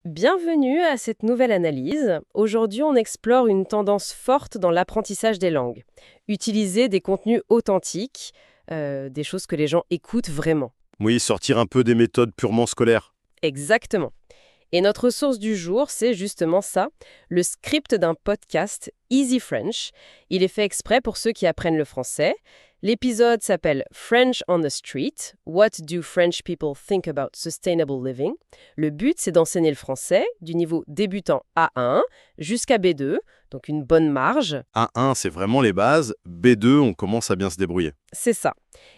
Bienvenue à cette nouvelle analyse. Aujourd'hui, on explore une tendance forte dans l'apprentissage des langues. Utiliser des contenus authentiques, des choses que les gens écoutent vraiment. Oui, sortir un peu des méthodes purement scolaires. Exactement. Et notre source du jour, c'est justement ça, le script d'un podcast Easy French. Il est fait exprès pour ceux qui apprennent le français. L'épisode s'appelle French on the Street. What do French people think about sustainable living? Le but, c'est d'enseigner le français du niveau débutant A1 jusqu'à B2, donc une bonne marge. A1, c'est vraiment les bases. B2, on commence à bien se débrouiller. C'est ça.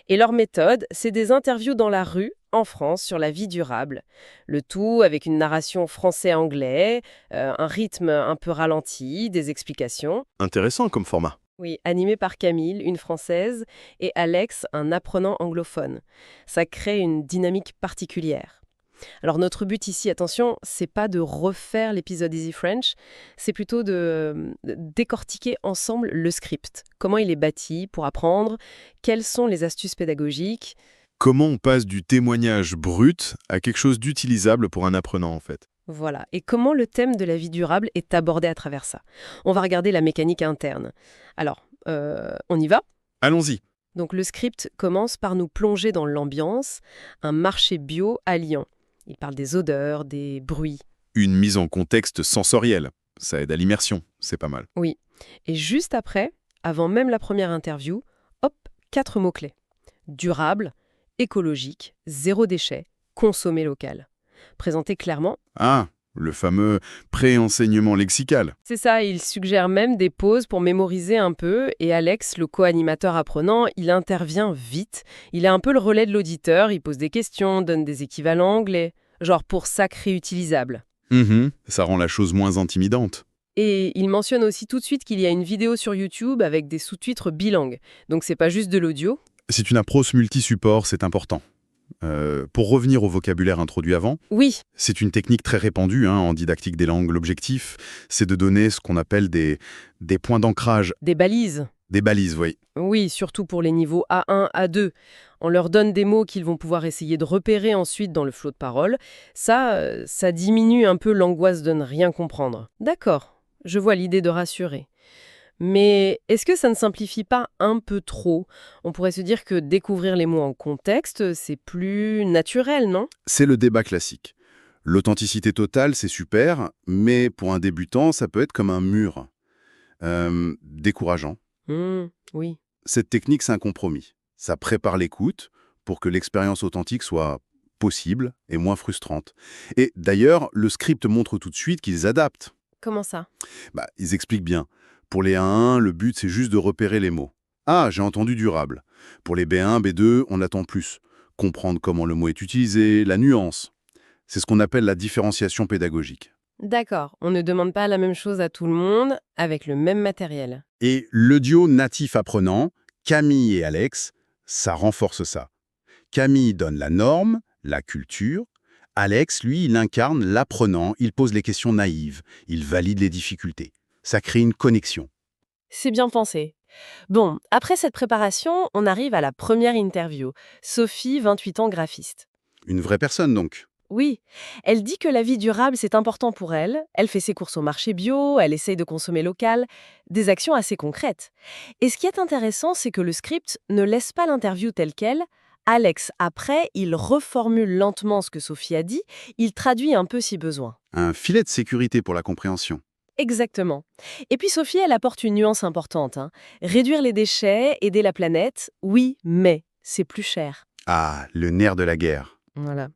Et leur méthode, c'est des interviews dans la rue, en France, sur la vie durable. Le tout avec une narration français-anglais, un rythme un peu ralenti, des explications. Intéressant comme format. Oui, animé par Camille, une Française, et Alex, un apprenant anglophone. Ça crée une dynamique particulière. Alors notre but ici, attention, c'est pas de refaire l'épisode Easy French, c'est plutôt de décortiquer ensemble le script. Comment il est bâti pour apprendre, quelles sont les astuces pédagogiques. Comment on passe du témoignage brut à quelque chose d'utilisable pour un apprenant, en fait? Voilà. Et comment le thème de la vie durable est abordé à travers ça. On va regarder la mécanique interne. Alors, on y va? Allons-y. Donc le script commence par nous plonger dans l'ambiance, un marché bio à Lyon. Il parle des odeurs, des bruits. Une mise en contexte sensorielle. Ça aide à l'immersion, c'est pas mal. Oui. Et juste après, avant même la première interview, hop, 4 mots-clés. Durable, écologique, zéro déchet, consommé local. Présenté clairement. Ah, le fameux pré-enseignement lexical. C'est ça, il suggère même des pauses pour mémoriser un peu, et Alex, le co-animateur apprenant, il intervient vite. Il est un peu le relais de l'auditeur, il pose des questions, donne des équivalents anglais, genre pour sac réutilisable. Ça rend la chose moins intimidante. Et il mentionne aussi tout de suite qu'il y a une vidéo sur YouTube avec des sous-titres bilingues. Donc c'est pas juste de l'audio. C'est une approche multi-support, c'est important. Pour revenir au vocabulaire introduit avant, Oui, c'est une technique très répandue en didactique des langues. L'objectif, c'est de donner ce qu'on appelle des points d'ancrage, des balises. des balises, oui. Oui, surtout pour les niveaux A1, A2. On leur donne des mots qu'ils vont pouvoir essayer de repérer ensuite dans le flot de parole. Ça diminue un peu l'angoisse de ne rien comprendre. D'accord, je vois l'idée de rassurer. Mais est-ce que ça ne simplifie pas un peu trop? On pourrait se dire que découvrir les mots en contexte, c'est plus naturel, non? C'est le débat classique. L'authenticité totale, c'est super, mais pour un débutant, ça peut être comme un mur. Décourageant. Oui. Cette technique, c'est un compromis. Ça prépare l'écoute pour que l'expérience authentique soit possible et moins frustrante. Et d'ailleurs, le script montre tout de suite qu'ils adaptent. Comment ça? Ils expliquent bien. Pour les A1, le but, c'est juste de repérer les mots. Ah, j'ai entendu durable. Pour les B1, B2, on attend plus. Comprendre comment le mot est utilisé, la nuance. C'est ce qu'on appelle la différenciation pédagogique. D'accord, on ne demande pas la même chose à tout le monde avec le même matériel. Et le duo natif apprenant, Camille et Alex, ça renforce ça. Camille donne la norme, la culture. Alex, lui, il incarne l'apprenant, il pose les questions naïves, il valide les difficultés. Ça crée une connexion. C'est bien pensé. Bon, après cette préparation, on arrive à la première interview. Sophie, 28 ans, graphiste. Une vraie personne, donc. Oui, elle dit que la vie durable, c'est important pour elle. Elle fait ses courses au marché bio, elle essaye de consommer local, des actions assez concrètes. Et ce qui est intéressant, c'est que le script ne laisse pas l'interview telle qu'elle. Alex, après, il reformule lentement ce que Sophie a dit, il traduit un peu si besoin. Un filet de sécurité pour la compréhension. Exactement. Et puis Sophie, elle apporte une nuance importante. Réduire les déchets, aider la planète, oui, mais c'est plus cher. Ah, le nerf de la guerre. Voilà.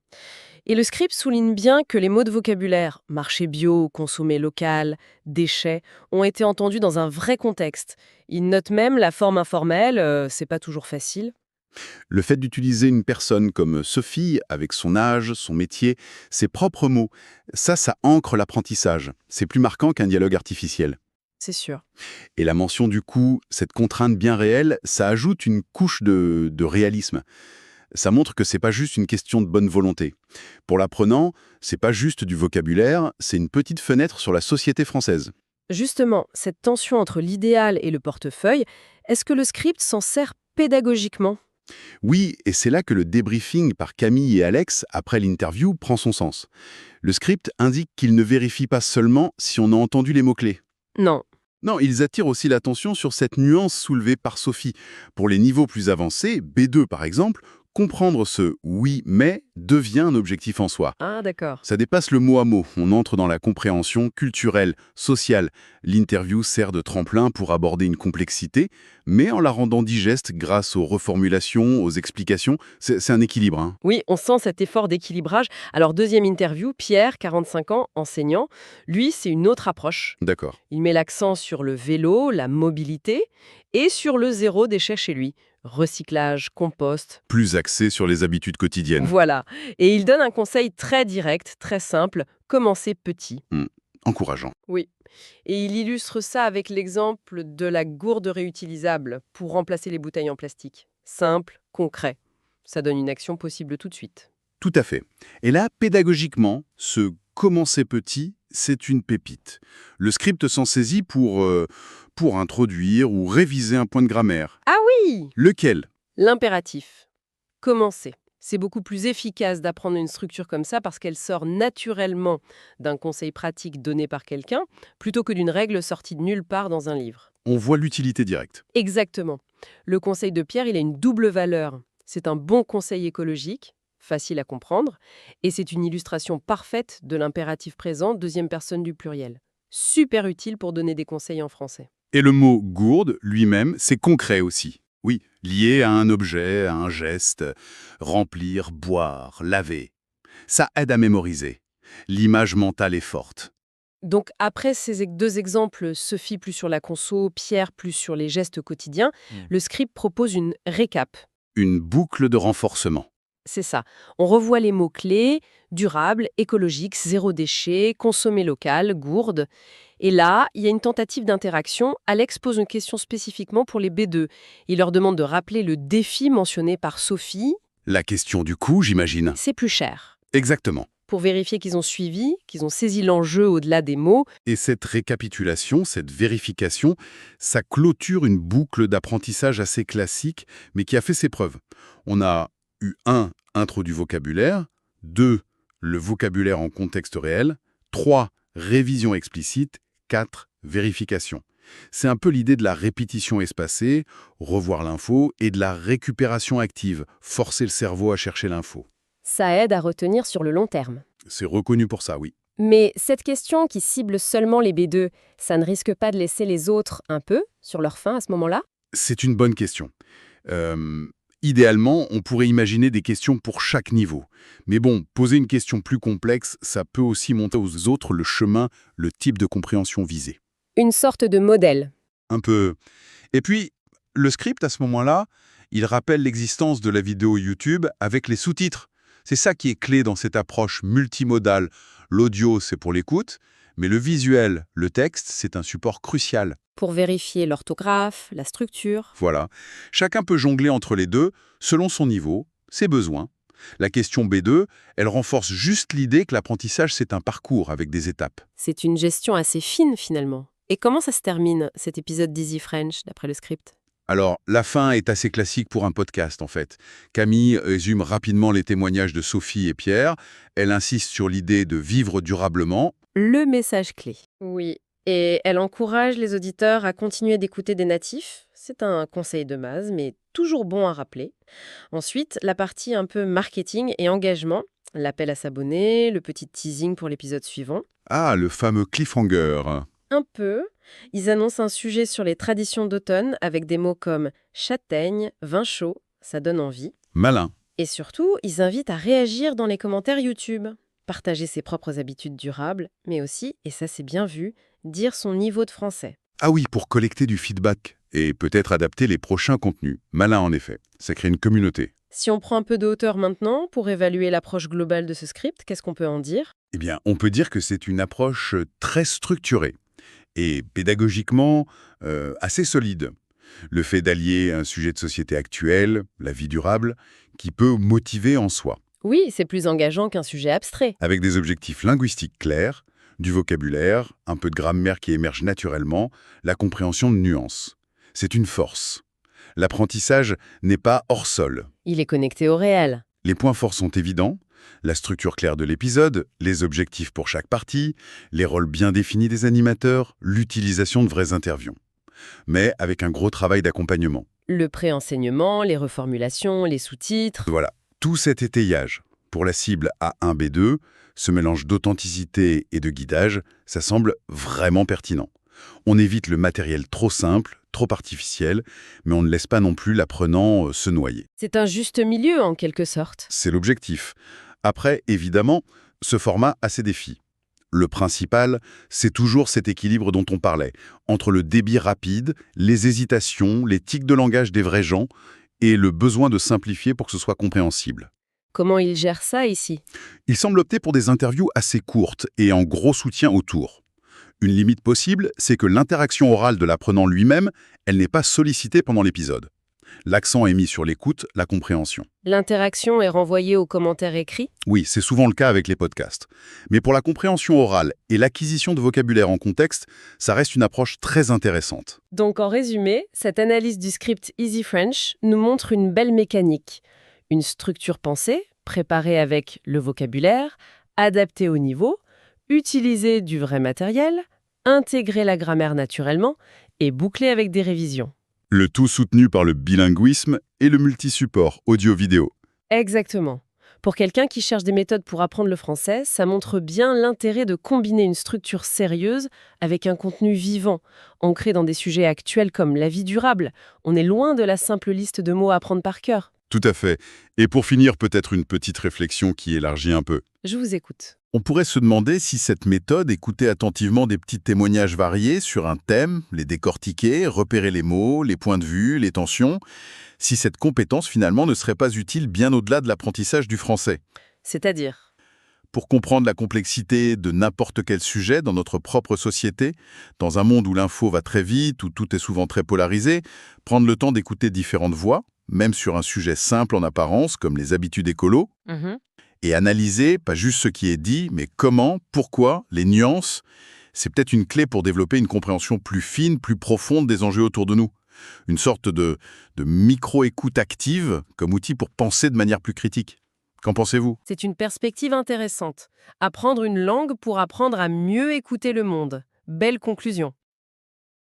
Et le script souligne bien que les mots de vocabulaire, marché bio, consommer local, déchets, ont été entendus dans un vrai contexte. Il note même la forme informelle, c'est pas toujours facile. Le fait d'utiliser une personne comme Sophie, avec son âge, son métier, ses propres mots, ça ancre l'apprentissage. C'est plus marquant qu'un dialogue artificiel. C'est sûr. Et la mention du coût, cette contrainte bien réelle, ça ajoute une couche de réalisme. Ça montre que c'est pas juste une question de bonne volonté. Pour l'apprenant, c'est pas juste du vocabulaire, c'est une petite fenêtre sur la société française. Justement, cette tension entre l'idéal et le portefeuille, est-ce que le script s'en sert pédagogiquement? Oui, et c'est là que le débriefing par Camille et Alex, après l'interview, prend son sens. Le script indique qu'ils ne vérifient pas seulement si on a entendu les mots-clés. Non. Non, ils attirent aussi l'attention sur cette nuance soulevée par Sophie. Pour les niveaux plus avancés, B2 par exemple, comprendre ce «oui, mais» devient un objectif en soi. Ah, d'accord. Ça dépasse le mot à mot, on entre dans la compréhension culturelle, sociale. L'interview sert de tremplin pour aborder une complexité, mais en la rendant digeste grâce aux reformulations, aux explications. C'est un équilibre, hein. Oui, on sent cet effort d'équilibrage. Alors, deuxième interview, Pierre, 45 ans, enseignant. Lui, c'est une autre approche. D'accord. Il met l'accent sur le vélo, la mobilité et sur le zéro déchet chez lui. Recyclage, compost. Plus axé sur les habitudes quotidiennes. Voilà. Et il donne un conseil très direct, très simple, commencer petit. Encourageant. Oui. Et il illustre ça avec l'exemple de la gourde réutilisable pour remplacer les bouteilles en plastique. Simple, concret. Ça donne une action possible tout de suite. Tout à fait. Et là, pédagogiquement, ce «commencer petit», c'est une pépite. Le script s'en saisit pour introduire ou réviser un point de grammaire. Ah oui! Lequel? L'impératif. Commencer. C'est beaucoup plus efficace d'apprendre une structure comme ça parce qu'elle sort naturellement d'un conseil pratique donné par quelqu'un plutôt que d'une règle sortie de nulle part dans un livre. On voit l'utilité directe. Exactement. Le conseil de Pierre, il a une double valeur. C'est un bon conseil écologique, facile à comprendre, et c'est une illustration parfaite de l'impératif présent, deuxième personne du pluriel. Super utile pour donner des conseils en français. Et le mot «gourde», lui-même, c'est concret aussi. Oui, lié à un objet, à un geste. Remplir, boire, laver. Ça aide à mémoriser. L'image mentale est forte. Donc après ces deux exemples, Sophie plus sur la conso, Pierre plus sur les gestes quotidiens, le script propose une récap. Une boucle de renforcement. C'est ça. On revoit les mots-clés, durable, écologique, zéro déchet, consommer local, gourde. Et là, il y a une tentative d'interaction. Alex pose une question spécifiquement pour les B2. Il leur demande de rappeler le défi mentionné par Sophie. La question du coût, j'imagine. C'est plus cher. Exactement. Pour vérifier qu'ils ont suivi, qu'ils ont saisi l'enjeu au-delà des mots. Et cette récapitulation, cette vérification, ça clôture une boucle d'apprentissage assez classique, mais qui a fait ses preuves. On a eu 1. Intro du vocabulaire, 2. Le vocabulaire en contexte réel, 3. Révision explicite, 4. Vérification. C'est un peu l'idée de la répétition espacée, revoir l'info, et de la récupération active, forcer le cerveau à chercher l'info. Ça aide à retenir sur le long terme. C'est reconnu pour ça, oui. Mais cette question qui cible seulement les B2, ça ne risque pas de laisser les autres un peu sur leur faim à ce moment-là? C'est une bonne question. Idéalement, on pourrait imaginer des questions pour chaque niveau. Mais bon, poser une question plus complexe, ça peut aussi montrer aux autres le chemin, le type de compréhension visé. Une sorte de modèle. Un peu. Et puis, le script, à ce moment-là, il rappelle l'existence de la vidéo YouTube avec les sous-titres. C'est ça qui est clé dans cette approche multimodale. L'audio, c'est pour l'écoute, mais le visuel, le texte, c'est un support crucial. Pour vérifier l'orthographe, la structure. Voilà. Chacun peut jongler entre les deux, selon son niveau, ses besoins. La question B2, elle renforce juste l'idée que l'apprentissage, c'est un parcours avec des étapes. C'est une gestion assez fine finalement. Et comment ça se termine, cet épisode d'Easy French, d'après le script? Alors, la fin est assez classique pour un podcast, en fait. Camille résume rapidement les témoignages de Sophie et Pierre. Elle insiste sur l'idée de vivre durablement. Le message clé. Oui, et elle encourage les auditeurs à continuer d'écouter des natifs. C'est un conseil de base, mais toujours bon à rappeler. Ensuite, la partie un peu marketing et engagement. L'appel à s'abonner, le petit teasing pour l'épisode suivant. Ah, le fameux cliffhanger. Un peu. Ils annoncent un sujet sur les traditions d'automne avec des mots comme châtaigne, vin chaud, ça donne envie. Malin. Et surtout, ils invitent à réagir dans les commentaires YouTube. Partager ses propres habitudes durables, mais aussi, et ça c'est bien vu, dire son niveau de français. Ah oui, pour collecter du feedback et peut-être adapter les prochains contenus. Malin, en effet. Ça crée une communauté. Si on prend un peu de hauteur maintenant pour évaluer l'approche globale de ce script, qu'est-ce qu'on peut en dire? Eh bien, on peut dire que c'est une approche très structurée et pédagogiquement assez solide. Le fait d'allier un sujet de société actuel, la vie durable, qui peut motiver en soi. Oui, c'est plus engageant qu'un sujet abstrait. Avec des objectifs linguistiques clairs, du vocabulaire, un peu de grammaire qui émerge naturellement, la compréhension de nuances. C'est une force. L'apprentissage n'est pas hors sol. Il est connecté au réel. Les points forts sont évidents, la structure claire de l'épisode, les objectifs pour chaque partie, les rôles bien définis des animateurs, l'utilisation de vraies interviews. Mais avec un gros travail d'accompagnement. Le préenseignement, les reformulations, les sous-titres. Voilà, tout cet étayage. Pour la cible A1, B2, ce mélange d'authenticité et de guidage, ça semble vraiment pertinent. On évite le matériel trop simple, trop artificiel, mais on ne laisse pas non plus l'apprenant se noyer. C'est un juste milieu, en quelque sorte. C'est l'objectif. Après, évidemment, ce format a ses défis. Le principal, c'est toujours cet équilibre dont on parlait, entre le débit rapide, les hésitations, les tics de langage des vrais gens, et le besoin de simplifier pour que ce soit compréhensible. Comment il gère ça ici? Il semble opter pour des interviews assez courtes et en gros soutien autour. Une limite possible, c'est que l'interaction orale de l'apprenant lui-même, elle n'est pas sollicitée pendant l'épisode. L'accent est mis sur l'écoute, la compréhension. L'interaction est renvoyée aux commentaires écrits? Oui, c'est souvent le cas avec les podcasts. Mais pour la compréhension orale et l'acquisition de vocabulaire en contexte, ça reste une approche très intéressante. Donc en résumé, cette analyse du script Easy French nous montre une belle mécanique. Une structure pensée, préparée avec le vocabulaire, adaptée au niveau, utiliser du vrai matériel, intégrer la grammaire naturellement et boucler avec des révisions. Le tout soutenu par le bilinguisme et le multisupport audio-vidéo. Exactement. Pour quelqu'un qui cherche des méthodes pour apprendre le français, ça montre bien l'intérêt de combiner une structure sérieuse avec un contenu vivant, ancré dans des sujets actuels comme la vie durable. On est loin de la simple liste de mots à apprendre par cœur. Tout à fait. Et pour finir, peut-être une petite réflexion qui élargit un peu. Je vous écoute. On pourrait se demander si cette méthode écoutait attentivement des petits témoignages variés sur un thème, les décortiquer, repérer les mots, les points de vue, les tensions, si cette compétence finalement ne serait pas utile bien au-delà de l'apprentissage du français. C'est-à-dire? Pour comprendre la complexité de n'importe quel sujet dans notre propre société, dans un monde où l'info va très vite, où tout est souvent très polarisé, prendre le temps d'écouter différentes voix, même sur un sujet simple en apparence, comme les habitudes écolo, et analyser, pas juste ce qui est dit, mais comment, pourquoi, les nuances, c'est peut-être une clé pour développer une compréhension plus fine, plus profonde des enjeux autour de nous. Une sorte de micro-écoute active comme outil pour penser de manière plus critique. Qu'en pensez-vous? C'est une perspective intéressante. Apprendre une langue pour apprendre à mieux écouter le monde. Belle conclusion.